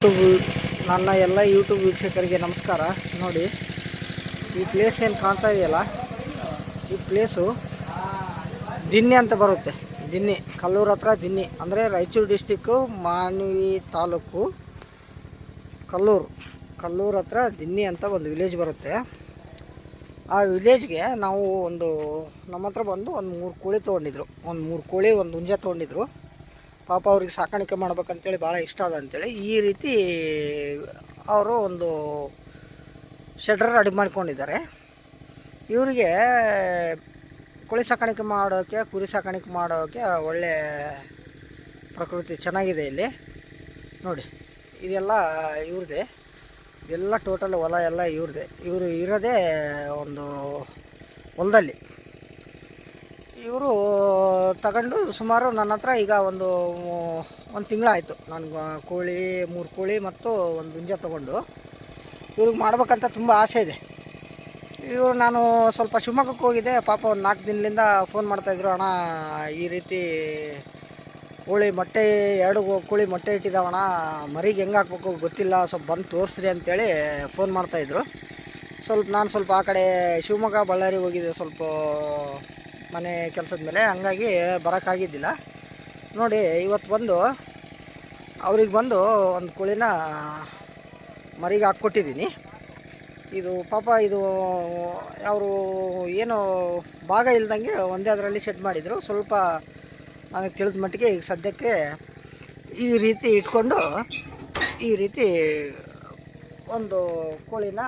ನನ್ನ ಎಲ್ಲ ಯೂಟ್ಯೂಬ್ ವೀಕ್ಷಕರಿಗೆ ನಮಸ್ಕಾರ. ನೋಡಿ, ಈ ಪ್ಲೇಸ್ ಏನು ಕಾಣ್ತಾ ಇದೆಯಲ್ಲ, ಈ ಪ್ಲೇಸು ದಿನ್ನಿ ಅಂತ ಬರುತ್ತೆ. ದಿನ್ನಿ, ಕಲ್ಲೂರು ಹತ್ರ ದಿನ್ನಿ ಅಂದರೆ ರಾಯಚೂರು ಡಿಸ್ಟಿಕ್ಕು, ಮಾನ್ವಿ ತಾಲೂಕು, ಕಲ್ಲೂರು ಹತ್ರ ದಿನ್ನಿ ಅಂತ ಒಂದು ವಿಲೇಜ್ ಬರುತ್ತೆ. ಆ ವಿಲೇಜ್ಗೆ ನಾವು ನಮ್ಮ ಹತ್ರ ಬಂದು ಒಂದು 3 ಕೋಳಿ ತೊಗೊಂಡಿದ್ರು. ಒಂದು 3 ಕೋಳಿ, ಒಂದು ಹುಂಜ ತೊಗೊಂಡಿದ್ರು. ಪಾಪ ಅವ್ರಿಗೆ ಸಾಕಾಣಿಕೆ ಮಾಡ್ಬೇಕಂತೇಳಿ ಭಾಳ ಇಷ್ಟ ಅದ ಅಂಥೇಳಿ ಈ ರೀತಿ ಅವರು ಒಂದು ಶೆಡ್ರ್ ರೆಡಿ ಮಾಡ್ಕೊಂಡಿದ್ದಾರೆ. ಇವರಿಗೆ ಕೋಳಿ ಸಾಕಾಣಿಕೆ ಮಾಡೋಕ್ಕೆ, ಕುರಿ ಸಾಕಾಣಿಕೆ ಮಾಡೋಕ್ಕೆ ಒಳ್ಳೆ ಪ್ರಕೃತಿ ಚೆನ್ನಾಗಿದೆ ಇಲ್ಲಿ. ನೋಡಿ, ಇದೆಲ್ಲ ಇವ್ರದ್ದೇ, ಎಲ್ಲ ಟೋಟಲ್ ಹೊಲ ಎಲ್ಲ ಇವ್ರದ್ದೇ. ಇವರು ಇರೋದೇ ಒಂದು ಹೊಲದಲ್ಲಿ. ಇವರು ತಗೊಂಡು ಸುಮಾರು ನನ್ನ ಹತ್ರ ಈಗ ಒಂದು ತಿಂಗಳಾಯಿತು. ನಾನು 3 ಕೋಳಿ ಮತ್ತು ಒಂದು ಹುಂಜ ತೊಗೊಂಡು ಇವ್ರಿಗೆ ಮಾಡ್ಬೇಕಂತ ತುಂಬ ಆಸೆ ಇದೆ. ನಾನು ಸ್ವಲ್ಪ ಶಿವಮೊಗ್ಗಕ್ಕೆ ಹೋಗಿದ್ದೆ. ಪಾಪ ಒಂದು 4 ದಿನದಿಂದ ಫೋನ್ ಮಾಡ್ತಾಯಿದ್ರು, ಅಣ್ಣ ಈ ರೀತಿ ಕೋಳಿ ಮೊಟ್ಟೆ 2 ಕೋಳಿ ಮೊಟ್ಟೆ ಇಟ್ಟಿದ್ದಾವಣ್ಣ, ಮರಿಗೆ ಹೆಂಗೆ ಹಾಕ್ಬೇಕು ಗೊತ್ತಿಲ್ಲ, ಸ್ವಲ್ಪ ಬಂದು ತೋರಿಸ್ರಿ ಅಂತೇಳಿ ಫೋನ್ ಮಾಡ್ತಾಯಿದ್ರು. ನಾನು ಸ್ವಲ್ಪ ಆ ಕಡೆ ಶಿವಮೊಗ್ಗ ಬಳ್ಳಾರಿ ಹೋಗಿದ್ದೆ, ಸ್ವಲ್ಪ ಮನೆ ಕೆಲಸದ ಮೇಲೆ, ಹಂಗಾಗಿ ಬರೋಕ್ಕಾಗಿದ್ದಿಲ್ಲ. ನೋಡಿ, ಇವತ್ತು ಅವ್ರಿಗೆ ಒಂದು ಕೋಳಿನ ಮರಿಗೆ ಹಾಕ್ಕೊಟ್ಟಿದ್ದೀನಿ. ಇದು ಪಾಪ ಅವರು ಏನು ಭಾಗ ಇಲ್ದಂಗೆ ಒಂದೇ ಅದರಲ್ಲಿ ಸೆಟ್ ಮಾಡಿದರು. ಸ್ವಲ್ಪ ನನಗೆ ತಿಳಿದ ಮಟ್ಟಿಗೆ ಈಗ ಸದ್ಯಕ್ಕೆ ಈ ರೀತಿ ಇಟ್ಕೊಂಡು ಈ ರೀತಿ ಒಂದು ಕೋಳಿನ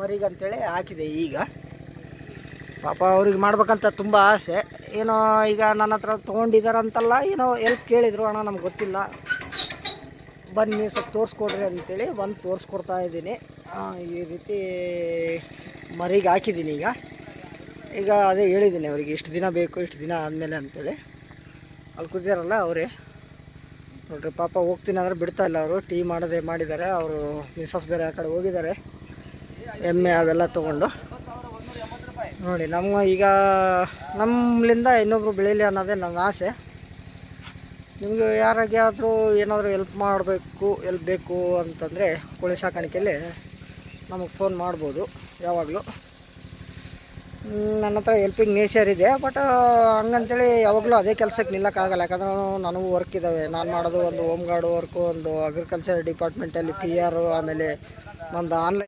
ಮರಿಗಂತೇಳಿ ಹಾಕಿದೆ. ಈಗ ಪಾಪ ಅವ್ರಿಗೆ ಮಾಡ್ಬೇಕಂತ ತುಂಬ ಆಸೆ. ಏನೋ ಈಗ ನನ್ನ ಹತ್ರ ತೊಗೊಂಡಿದ್ದಾರಂತಲ್ಲ, ಏನೋ ಎಲ್ಪ್ ಕೇಳಿದರು, ಅಣ್ಣ ನಮ್ಗೆ ಗೊತ್ತಿಲ್ಲ, ಬನ್ನಿ ಸ್ವಲ್ಪ ತೋರಿಸ್ಕೊಡ್ರಿ ಅಂತೇಳಿ ಬಂದು ತೋರಿಸ್ಕೊಡ್ತಾ ಇದ್ದೀನಿ. ಈ ರೀತಿ ಮರಿಗೆ ಹಾಕಿದ್ದೀನಿ. ಈಗ ಅದೇ ಹೇಳಿದ್ದೀನಿ ಅವರಿಗೆ, ಇಷ್ಟು ದಿನ ಬೇಕು, ಇಷ್ಟು ದಿನ ಆದಮೇಲೆ ಅಂತೇಳಿ. ಅಲ್ಲಿ ಕೂತಿದಾರಲ್ಲ ಅವರೇ ನೋಡ್ರಿ, ಪಾಪ ಹೋಗ್ತೀನಿ ಅಂದರೆ ಬಿಡ್ತಾ ಇಲ್ಲ ಅವರು. ಟೀ ಮಾಡಿದ್ದಾರೆ ಅವರು. ಮಿಸಸ್ ಬೇರೆ ಆ ಕಡೆ ಹೋಗಿದ್ದಾರೆ ಎಮ್ಮೆ ಅವೆಲ್ಲ ತೊಗೊಂಡು. ನೋಡಿ, ಈಗ ನಮ್ಮಲ್ಲಿಂದ ಇನ್ನೊಬ್ರು ಬೆಳೀಲಿ ಅನ್ನೋದೇ ನನ್ನ ಆಸೆ. ನಿಮಗೆ ಯಾರಿಗಾದರೂ ಏನಾದರೂ ಹೆಲ್ಪ್ ಬೇಕು ಅಂತಂದರೆ ಕೋಳಿ ಸಾಕಾಣಿಕೆಯಲ್ಲಿ ನಮಗೆ ಫೋನ್ ಮಾಡ್ಬೋದು ಯಾವಾಗಲೂ. ನನ್ನ ಹತ್ರ ಹೆಲ್ಪಿಂಗ್ ನೇಚರ್ ಇದೆ, ಬಟ್ ಹಂಗಂತೇಳಿ ಯಾವಾಗಲೂ ಅದೇ ಕೆಲಸಕ್ಕೆ ನಿಲ್ಲಕ್ಕಾಗಲ್ಲ. ಯಾಕಂದ್ರೆ ನನಗೂ ವರ್ಕ್ ಇದ್ದಾವೆ. ನಾನು ಮಾಡೋದು ಒಂದು ಹೋಮ್ ಗಾರ್ಡ್ ವರ್ಕು, ಒಂದು ಅಗ್ರಿಕಲ್ಚರ್ ಡಿಪಾರ್ಟ್ಮೆಂಟಲ್ಲಿ PR, ಆಮೇಲೆ ನಂದು ಆನ್ಲೈನ್